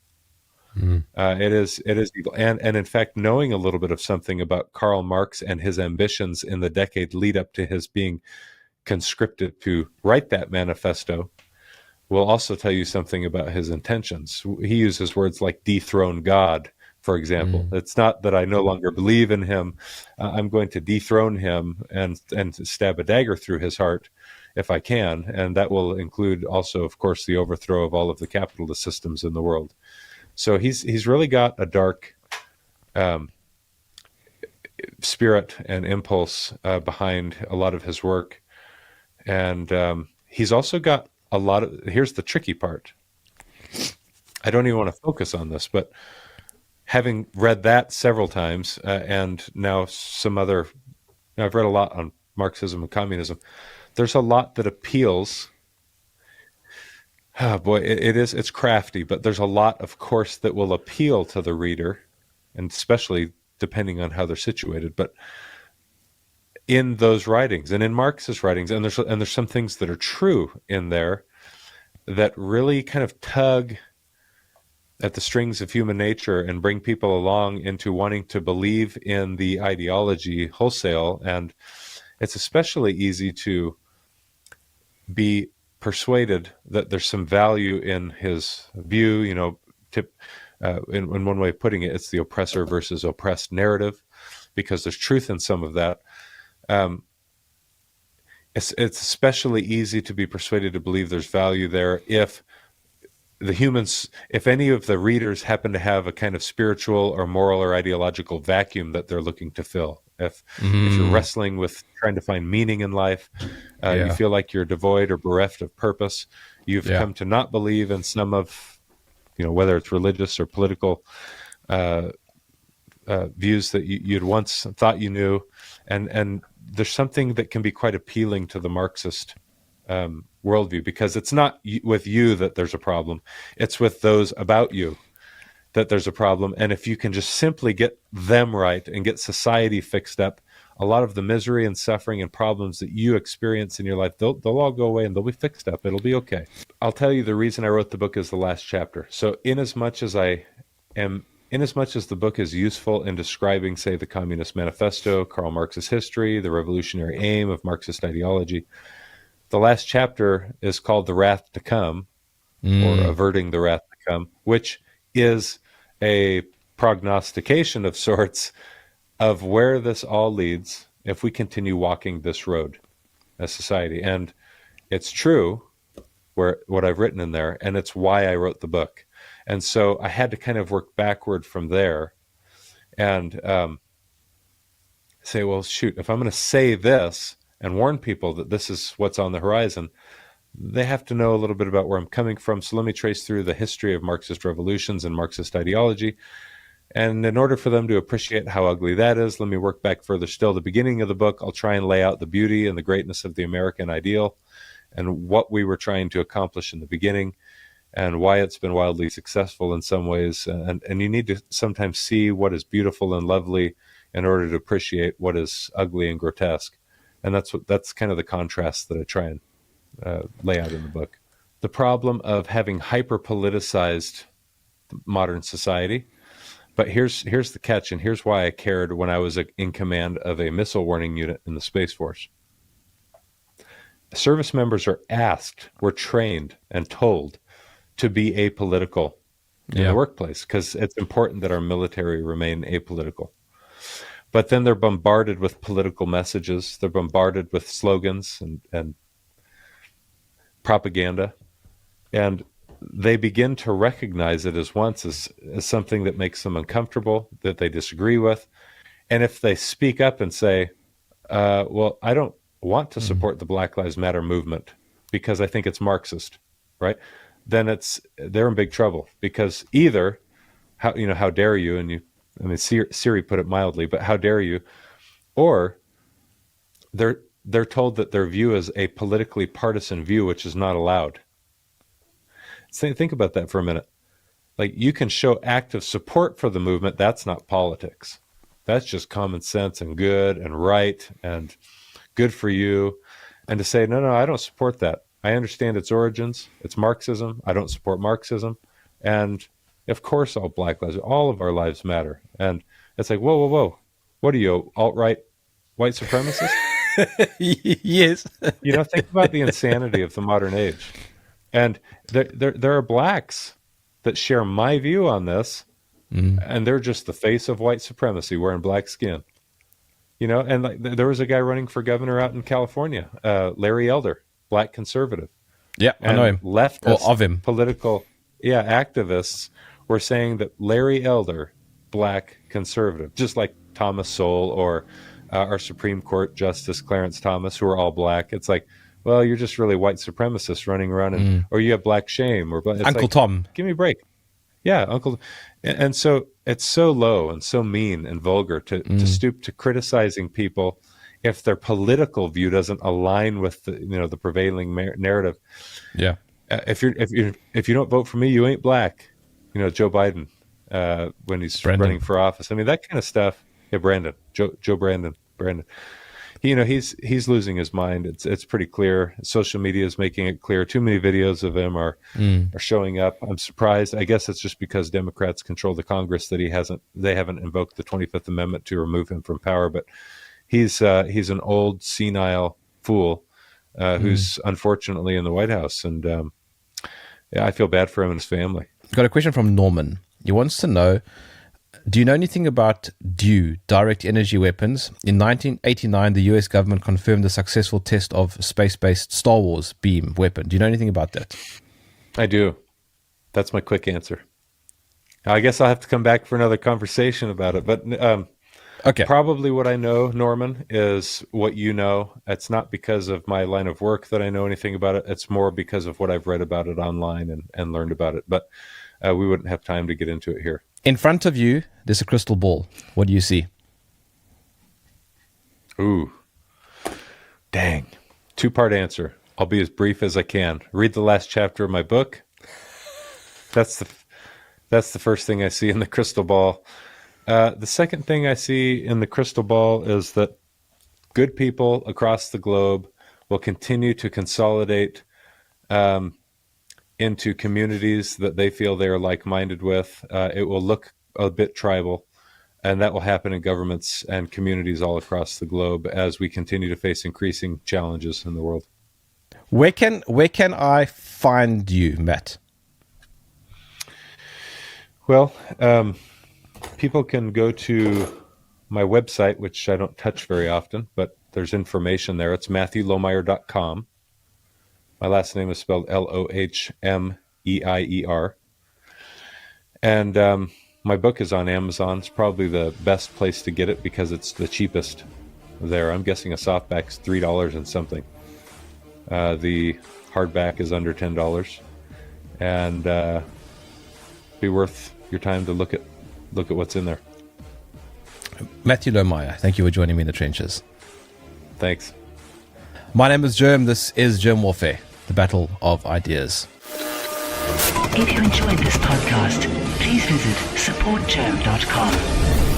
It is evil, and in fact, knowing a little bit of something about Karl Marx and his ambitions in the decade lead up to his being conscripted to write that manifesto will also tell you something about his intentions. He uses words like dethrone God, for example. It's not that I no longer believe in him. I'm going to dethrone him and stab a dagger through his heart if I can. And that will include also, of course, the overthrow of all of the capitalist systems in the world. So he's really got a dark spirit and impulse behind a lot of his work. And he's also got a lot of, here's the tricky part. I don't even want to focus on this, but having read that several times and now some other, I've read a lot on Marxism and communism. There's a lot that appeals. Oh boy, it's crafty, but there's a lot, of course, that will appeal to the reader, and especially depending on how they're situated. But in those writings and in Marx's writings, and there's some things that are true in there that really kind of tug at the strings of human nature and bring people along into wanting to believe in the ideology wholesale. And it's especially easy to be persuaded that there's some value in his view. In one way of putting it, it's the oppressor versus oppressed narrative, because there's truth in some of that. It's especially easy to be persuaded to believe there's value there if any of the readers happen to have a kind of spiritual or moral or ideological vacuum that they're looking to fill. If you're wrestling with trying to find meaning in life, you feel like you're devoid or bereft of purpose, you've come to not believe in some of, whether it's religious or political views that you'd once thought you knew, and there's something that can be quite appealing to the Marxist worldview, because it's not with you that there's a problem, it's with those about you that there's a problem. And if you can just simply get them right and get society fixed up, a lot of the misery and suffering and problems that you experience in your life, they'll all go away and they'll be fixed up. It'll be okay. I'll tell you the reason I wrote the book is the last chapter. So inasmuch as the book is useful in describing, say, the Communist Manifesto, Karl Marx's history, the revolutionary aim of Marxist ideology, the last chapter is called The Wrath to Come, or Averting the Wrath to Come, which is a prognostication of sorts of where this all leads if we continue walking this road as society. And it's true, what I've written in there, and it's why I wrote the book. And so I had to kind of work backward from there and say, well, shoot, if I'm going to say this and warn people that this is what's on the horizon, they have to know a little bit about where I'm coming from. So let me trace through the history of Marxist revolutions and Marxist ideology. And in order for them to appreciate how ugly that is, let me work back further still. The beginning of the book, I'll try and lay out the beauty and the greatness of the American ideal and what we were trying to accomplish in the beginning and why it's been wildly successful in some ways. And you need to sometimes see what is beautiful and lovely in order to appreciate what is ugly and grotesque. And that's kind of the contrast that I try and lay out in the book. The problem of having hyper-politicized modern society. But here's the catch, and here's why I cared when I was in command of a missile warning unit in the Space Force. Service members were trained and told to be apolitical in the workplace, because it's important that our military remain apolitical. But then they're bombarded with political messages. They're bombarded with slogans and propaganda. And they begin to recognize it as something that makes them uncomfortable, that they disagree with. And if they speak up and say, well, I don't want to support the Black Lives Matter movement because I think it's Marxist, right? Then they're in big trouble, because either, how dare you, Siri put it mildly, but how dare you, or they're told that their view is a politically partisan view, which is not allowed. Think about that for a minute. Like, you can show active support for the movement. That's not politics. That's just common sense and good and right and good for you. And to say, no, I don't support that. I understand its origins. It's Marxism. I don't support Marxism. And Of course, all black lives, all of our lives matter. And it's like, whoa, whoa, whoa. What are you, alt-right white supremacist? Yes. Think about the insanity of the modern age. And there are blacks that share my view on this, and they're just the face of white supremacy wearing black skin. And like there was a guy running for governor out in California, Larry Elder, black conservative. Yeah, I know him. Leftist Or of him. political activists were saying that Larry Elder, black conservative, just like Thomas Sowell or our Supreme Court Justice Clarence Thomas, who are all black. It's like, well, you're just really white supremacists running around, or you have black shame, or it's Uncle like, Tom. Give me a break. Yeah, Uncle. And so it's so low and so mean and vulgar to stoop to criticizing people if their political view doesn't align with the prevailing narrative. Yeah. If you don't vote for me, you ain't black. Joe Biden when he's running for office. I mean, that kind of stuff. Yeah, Brandon. He's losing his mind. It's pretty clear. Social media is making it clear. Too many videos of him are showing up. I'm surprised. I guess it's just because Democrats control the Congress that they haven't invoked the 25th Amendment to remove him from power. But he's an old senile fool who's unfortunately in the White House, and I feel bad for him and his family. Got a question from Norman. He wants to know, do you know anything about DEW, direct energy weapons? In 1989, the US government confirmed the successful test of space-based Star Wars beam weapon. Do you know anything about that? I do. That's my quick answer. I guess I'll have to come back for another conversation about it. But okay. Probably what I know, Norman, is what you know. It's not because of my line of work that I know anything about it. It's more because of what I've read about it online and learned about it. But we wouldn't have time to get into it here. In front of you, there's a crystal ball. What do you see? Ooh. Dang. Two-part answer. I'll be as brief as I can. Read the last chapter of my book. That's the first thing I see in the crystal ball. The second thing I see in the crystal ball is that good people across the globe will continue to consolidate into communities that they feel they are like-minded with. It will look a bit tribal, and that will happen in governments and communities all across the globe as we continue to face increasing challenges in the world. Where can I find you, Matt? Well, people can go to my website, which I don't touch very often, but there's information there. It's MatthewLohmeier.com. My last name is spelled Lohmeier. And my book is on Amazon. It's probably the best place to get it because it's the cheapest there. I'm guessing a softback's $3 and something. The hardback is under $10. And be worth your time to look at what's in there. Matthew Lohmeier, thank you for joining me in the trenches. Thanks. My name is Germ. This is Germ Warfare, the battle of ideas. If you enjoyed this podcast, please visit supportgerm.com.